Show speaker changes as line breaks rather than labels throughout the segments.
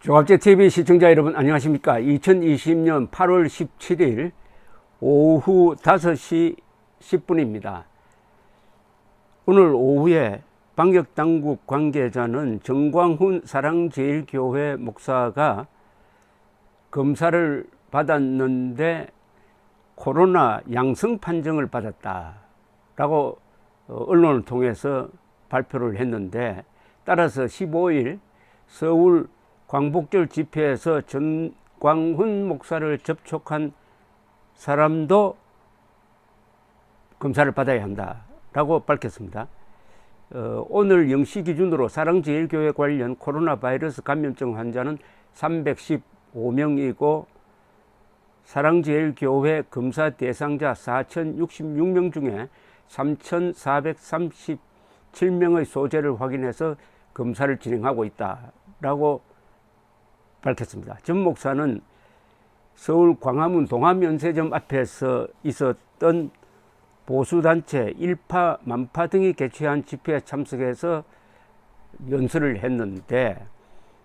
종합제TV 시청자 여러분 안녕하십니까. 2020년 8월 17일 오후 5시 10분입니다. 오늘 오후에 방역당국 관계자는 정광훈 사랑제일교회 목사가 검사를 받았는데 코로나 양성 판정을 받았다라고 언론을 통해서 발표를 했는데, 따라서 15일 서울 광복절 집회에서 정광훈 목사를 접촉한 사람도 검사를 받아야 한다라고 밝혔습니다. 오늘 0시 기준으로 사랑제일교회 관련 코로나 바이러스 감염증 환자는 315명이고 사랑제일교회 검사 대상자 4,066명 중에 3,437명의 소재를 확인해서 검사를 진행하고 있다라고 밝혔습니다. 전 목사는 서울 광화문 동암연세점 앞에서 있었던 보수단체 일파, 만파 등이 개최한 집회에 참석해서 연설을 했는데,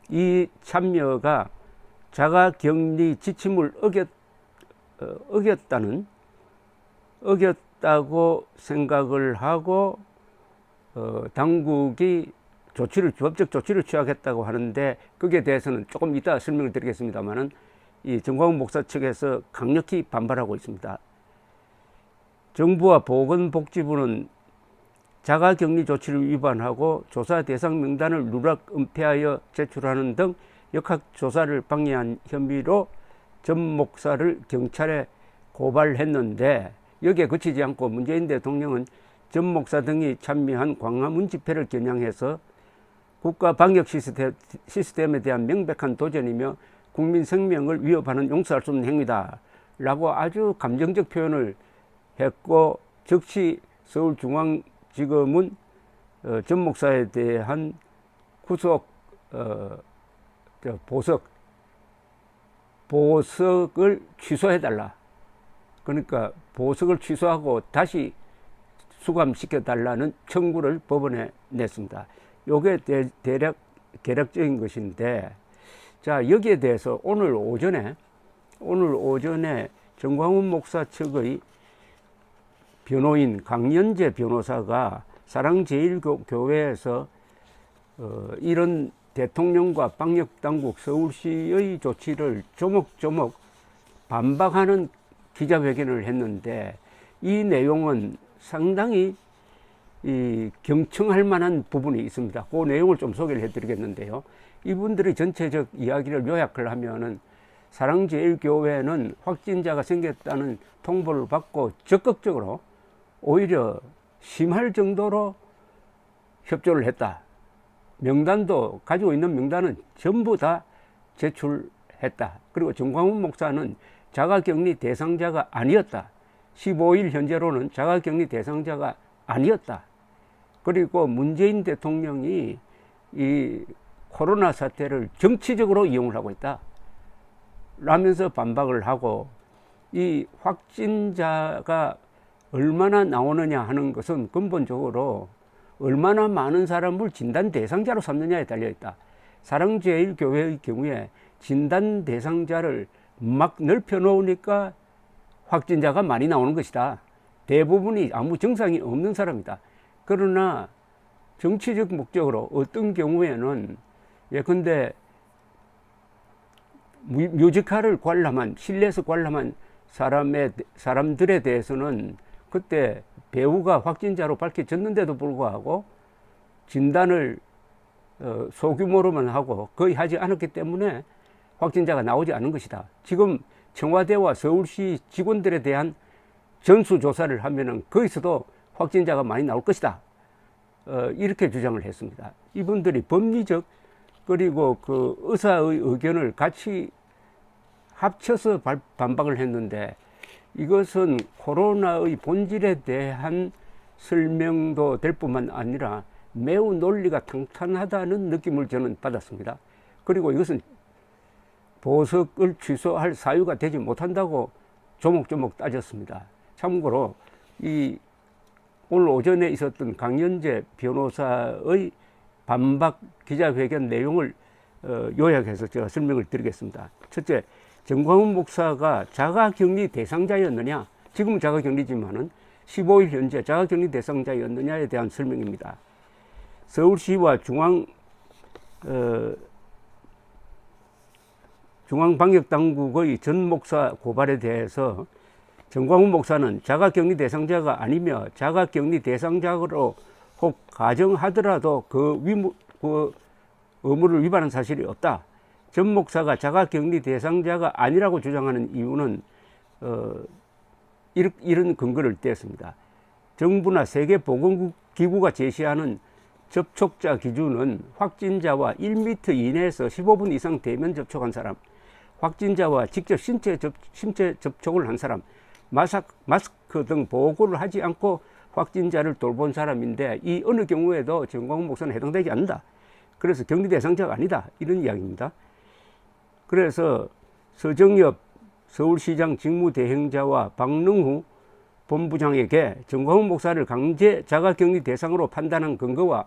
이 참여가 자가격리 지침을 어겼다고 생각을 하고 당국이 법적 조치를 취하겠다고 하는데, 거기에 대해서는 조금 이따 설명을 드리겠습니다만은 이 정광훈 목사 측에서 강력히 반발하고 있습니다. 정부와 보건복지부는 자가격리 조치를 위반하고 조사 대상 명단을 누락 은폐하여 제출하는 등 역학조사를 방해한 혐의로 전 목사를 경찰에 고발했는데, 여기에 그치지 않고 문재인 대통령은 전 목사 등이 참여한 광화문 집회를 겨냥해서 국가 방역 시스템에 대한 명백한 도전이며 국민 생명을 위협하는 용서할 수 없는 행위다 라고 아주 감정적 표현을 했고, 즉시 서울중앙지검은 전 목사에 대한 보석을 취소해달라, 그러니까 보석을 취소하고 다시 수감시켜달라는 청구를 법원에 냈습니다. 요게 대략 개략적인 것인데, 자, 여기에 대해서 오늘 오전에 정광훈 목사 측의 변호인 강연재 변호사가 사랑제일교회에서 이런 대통령과 방역당국 서울시의 조치를 조목조목 반박하는 기자회견을 했는데, 이 내용은 상당히 경청할 만한 부분이 있습니다. 그 내용을 좀 소개를 해드리겠는데요. 이분들의 전체적 이야기를 요약을 하면은, 사랑제일교회는 확진자가 생겼다는 통보를 받고 적극적으로 오히려 심할 정도로 협조를 했다. 명단도, 가지고 있는 명단은 전부 다 제출했다. 그리고 정광훈 목사는 자가격리 대상자가 아니었다. 15일 현재로는 자가격리 대상자가 아니었다. 그리고 문재인 대통령이 이 코로나 사태를 정치적으로 이용을 하고 있다 라면서 반박을 하고, 이 확진자가 얼마나 나오느냐 하는 것은 근본적으로 얼마나 많은 사람을 진단 대상자로 삼느냐에 달려있다. 사랑제일교회의 경우에 진단 대상자를 막 넓혀 놓으니까 확진자가 많이 나오는 것이다. 대부분이 아무 증상이 없는 사람이다. 그러나 정치적 목적으로 어떤 경우에는 예컨대 뮤지컬을 관람한, 실내에서 관람한 사람들에 대해서는 그때 배우가 확진자로 밝혀졌는데도 불구하고 진단을 소규모로만 하고 거의 하지 않았기 때문에 확진자가 나오지 않은 것이다. 지금 청와대와 서울시 직원들에 대한 전수조사를 하면은 거기서도 확진자가 많이 나올 것이다. 이렇게 주장을 했습니다. 이분들이 법리적 그리고 그 의사의 의견을 같이 합쳐서 반박을 했는데, 이것은 코로나의 본질에 대한 설명도 될 뿐만 아니라 매우 논리가 탄탄하다는 느낌을 저는 받았습니다. 그리고 이것은 보석을 취소할 사유가 되지 못한다고 조목조목 따졌습니다. 참고로 오늘 오전에 있었던 강연재 변호사의 반박 기자회견 내용을 요약해서 제가 설명을 드리겠습니다. 첫째, 정광훈 목사가 자가격리 대상자였느냐? 지금은 자가격리지만은 15일 현재 자가격리 대상자였느냐에 대한 설명입니다. 서울시와 중앙방역당국의 전 목사 고발에 대해서 정광훈 목사는 자가격리 대상자가 아니며 자가격리 대상자로 혹 가정하더라도 그 의무를 위반한 사실이 없다. 전 목사가 자가격리 대상자가 아니라고 주장하는 이유는 이런 근거를 댔습니다. 정부나 세계보건기구가 제시하는 접촉자 기준은 확진자와 1m 이내에서 15분 이상 대면 접촉한 사람, 확진자와 직접 신체 접촉을 한 사람, 마스크 등 보호를 하지 않고 확진자를 돌본 사람인데 이 어느 경우에도 정광훈 목사는 해당되지 않는다. 그래서 격리 대상자가 아니다. 이런 이야기입니다. 그래서 서정엽 서울시장 직무대행자와 박능후 본부장에게 정광훈 목사를 강제 자가격리 대상으로 판단한 근거와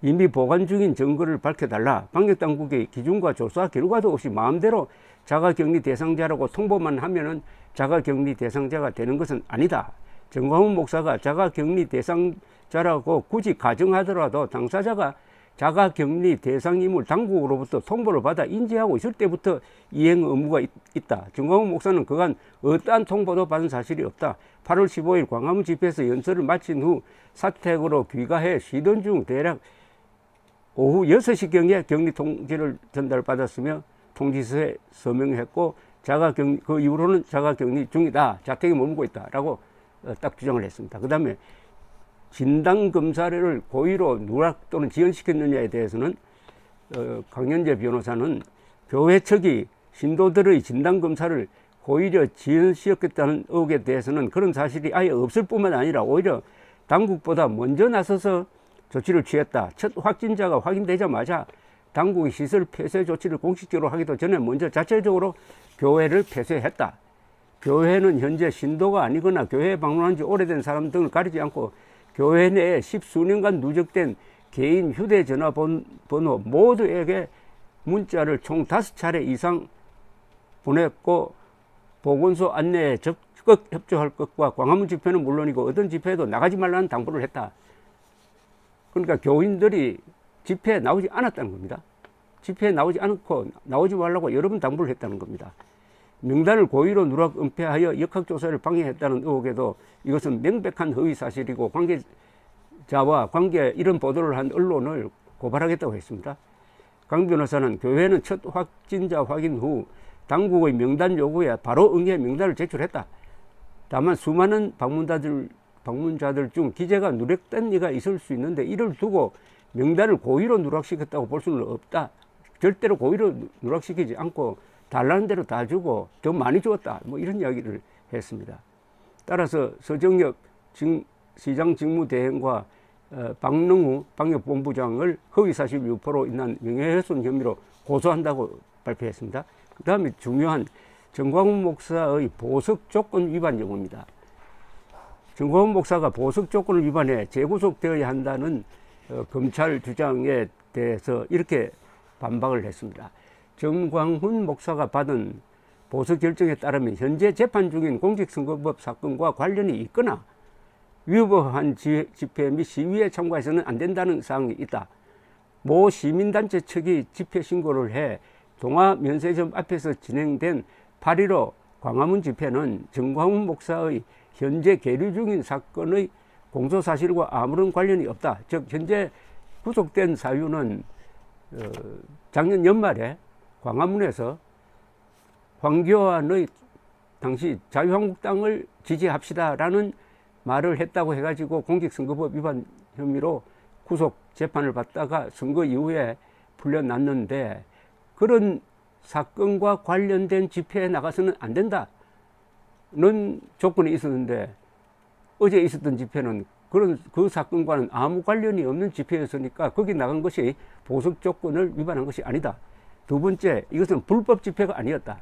이미 보관 중인 증거를 밝혀달라. 방역당국의 기준과 조사 결과도 없이 마음대로 자가격리 대상자라고 통보만 하면은 자가격리 대상자가 되는 것은 아니다. 정광훈 목사가 자가격리 대상자라고 굳이 가정하더라도 당사자가 자가격리 대상임을 당국으로부터 통보를 받아 인지하고 있을 때부터 이행 의무가 있다. 정광훈 목사는 그간 어떠한 통보도 받은 사실이 없다. 8월 15일 광화문 집회에서 연설을 마친 후 사택으로 귀가해 쉬던 중 대략 오후 6시경에 격리 통지를 전달받았으며 통지서에 서명했고 그 이후로는 자가격리 중이다. 자택에 머물고 있다라고 딱 주장을 했습니다. 그 다음에 진단검사를 고의로 누락 또는 지연시켰느냐에 대해서는 강연재 변호사는 교회 측이 신도들의 진단검사를 고의로 지연시켰다는 의혹에 대해서는 그런 사실이 아예 없을 뿐만 아니라 오히려 당국보다 먼저 나서서 조치를 취했다. 첫 확진자가 확인되자마자 당국이 시설 폐쇄 조치를 공식적으로 하기도 전에 먼저 자체적으로 교회를 폐쇄했다. 교회는 현재 신도가 아니거나 교회에 방문한 지 오래된 사람 등을 가리지 않고 교회 내에 10수년간 누적된 개인 휴대전화 번호 모두에게 문자를 총 5차례 이상 보냈고 보건소 안내에 적극 협조할 것과 광화문 집회는 물론이고 어떤 집회에도 나가지 말라는 당부를 했다. 그러니까 교인들이 집회에 나오지 않았다는 겁니다. 집회에 나오지 않고 나오지 말라고 여러 번 당부를 했다는 겁니다. 명단을 고의로 누락 은폐하여 역학조사를 방해했다는 의혹에도 이것은 명백한 허위 사실이고 관계자와 이런 보도를 한 언론을 고발하겠다고 했습니다. 강 변호사는 교회는 첫 확진자 확인 후 당국의 명단 요구에 바로 응해 명단을 제출했다. 다만 수많은 방문자들 중 기재가 누락된 이가 있을 수 있는데 이를 두고 명단을 고의로 누락시켰다고 볼 수는 없다. 절대로 고의로 누락시키지 않고 달라는 대로 다 주고 더 많이 주었다. 뭐 이런 이야기를 했습니다. 따라서 서정엽 시장 직무대행과 박능후 방역본부장을 허위사실 유포로 인한 명예훼손 혐의로 고소한다고 발표했습니다. 그 다음에 중요한 정광훈 목사의 보석 조건 위반 여부입니다. 정광훈 목사가 보석 조건을 위반해 재구속되어야 한다는 검찰 주장에 대해서 이렇게 반박을 했습니다. 정광훈 목사가 받은 보석 결정에 따르면 현재 재판 중인 공직선거법 사건과 관련이 있거나 위법한 집회 및 시위에 참가해서는 안 된다는 사항이 있다. 모 시민단체 측이 집회 신고를 해 동아면세점 앞에서 진행된 8.15 광화문 집회는 정광훈 목사의 현재 계류 중인 사건의 공소사실과 아무런 관련이 없다. 즉 현재 구속된 사유는 작년 연말에 광화문에서 황교안의 당시 자유한국당을 지지합시다라는 말을 했다고 해가지고 공직선거법 위반 혐의로 구속 재판을 받다가 선거 이후에 풀려났는데 그런 사건과 관련된 집회에 나가서는 안 된다는 조건이 있었는데 어제 있었던 집회는 그 사건과는 아무 관련이 없는 집회였으니까 거기 나간 것이 보석 조건을 위반한 것이 아니다. 두 번째, 이것은 불법 집회가 아니었다.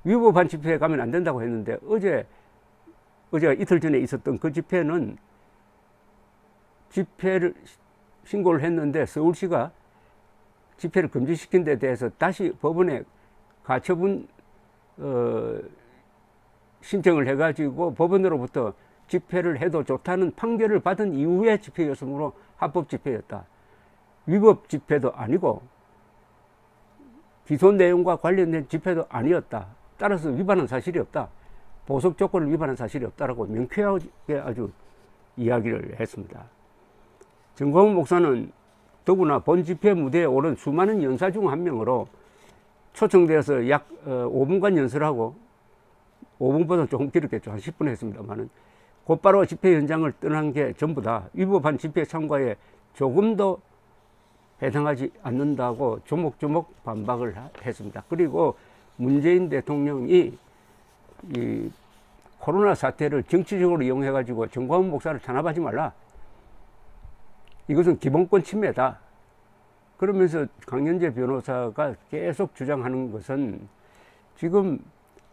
위법한 집회에 가면 안 된다고 했는데 어제가 이틀 전에 있었던 그 집회는 집회를 신고를 했는데 서울시가 집회를 금지시킨 데 대해서 다시 법원에 가처분 신청을 해가지고 법원으로부터 집회를 해도 좋다는 판결을 받은 이후에 집회였으므로 합법 집회였다. 위법 집회도 아니고 기소 내용과 관련된 집회도 아니었다. 따라서 위반한 사실이 없다. 보석 조건을 위반한 사실이 없다라고 명쾌하게 아주 이야기를 했습니다. 정광훈 목사는 더구나 본 집회 무대에 오른 수많은 연사 중 한 명으로 초청되어서 약 5분간 연설하고 5분보다 조금 길었겠죠. 한 10분 했습니다만은 곧바로 집회 현장을 떠난 게 전부 다 위법한 집회 참가에 조금도 해당하지 않는다고 조목조목 반박을 했습니다. 그리고 문재인 대통령이 이 코로나 사태를 정치적으로 이용해가지고 정광훈 목사를 탄압하지 말라. 이것은 기본권 침해다. 그러면서 강연재 변호사가 계속 주장하는 것은 지금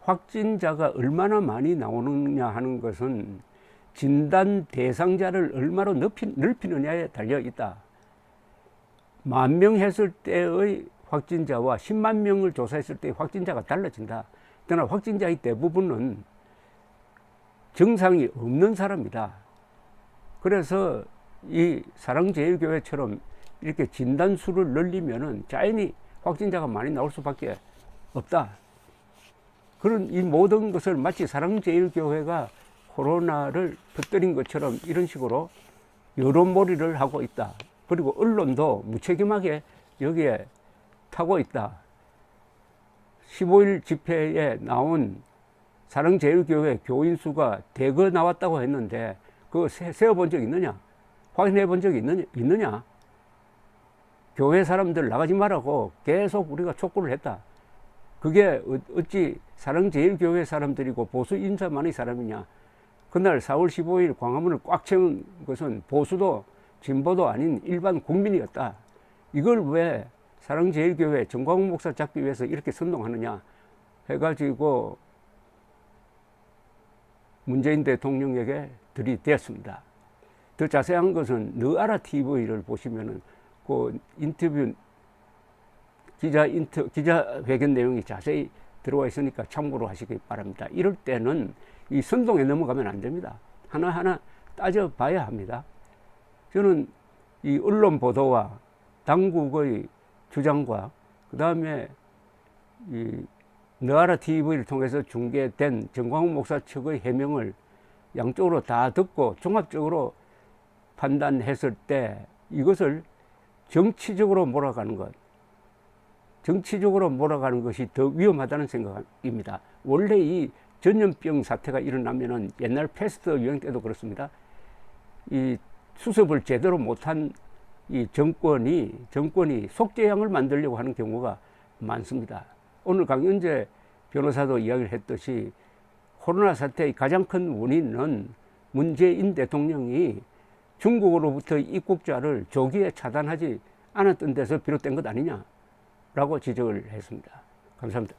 확진자가 얼마나 많이 나오느냐 하는 것은 진단 대상자를 얼마나 넓히느냐에 달려 있다. 10,000명 했을 때의 확진자와 10만 명을 조사했을 때의 확진자가 달라진다. 그러나 확진자의 대부분은 증상이 없는 사람이다. 그래서 이 사랑제일교회처럼 이렇게 진단수를 늘리면은 자연히 확진자가 많이 나올 수밖에 없다. 그런 이 모든 것을 마치 사랑제일교회가 코로나를 터뜨린 것처럼 이런 식으로 여론몰이를 하고 있다. 그리고 언론도 무책임하게 여기에 타고 있다. 15일 집회에 나온 사랑제일교회 교인 수가 대거 나왔다고 했는데 그거 세어본 적 있느냐? 확인해 본 적이 있느냐? 교회 사람들 나가지 말라고 계속 우리가 촉구를 했다. 그게 어찌 사랑제일교회 사람들이고 보수 인사만의 사람이냐? 그날 4월 15일 광화문을 꽉 채운 것은 보수도 진보도 아닌 일반 국민이었다. 이걸 왜 사랑제일교회 정광훈 목사 잡기 위해서 이렇게 선동하느냐 해가지고 문재인 대통령에게 들이대었습니다. 더 자세한 것은 너아라 TV를 보시면은 그 인터뷰 기자회견 내용이 자세히 들어와 있으니까 참고로 하시기 바랍니다. 이럴 때는 이 선동에 넘어가면 안 됩니다. 하나하나 따져봐야 합니다. 저는 이 언론 보도와 당국의 주장과 그 다음에 이 너아라 TV를 통해서 중계된 정광훈 목사 측의 해명을 양쪽으로 다 듣고 종합적으로 판단했을 때 이것을 정치적으로 몰아가는 것이 더 위험하다는 생각입니다. 원래 이 전염병 사태가 일어나면은 옛날 패스트 유행 때도 그렇습니다. 이 수습을 제대로 못한 이 정권이 속죄양을 만들려고 하는 경우가 많습니다. 오늘 강연재 변호사도 이야기를 했듯이 코로나 사태의 가장 큰 원인은 문재인 대통령이 중국으로부터 입국자를 조기에 차단하지 않았던 데서 비롯된 것 아니냐라고 지적을 했습니다. 감사합니다.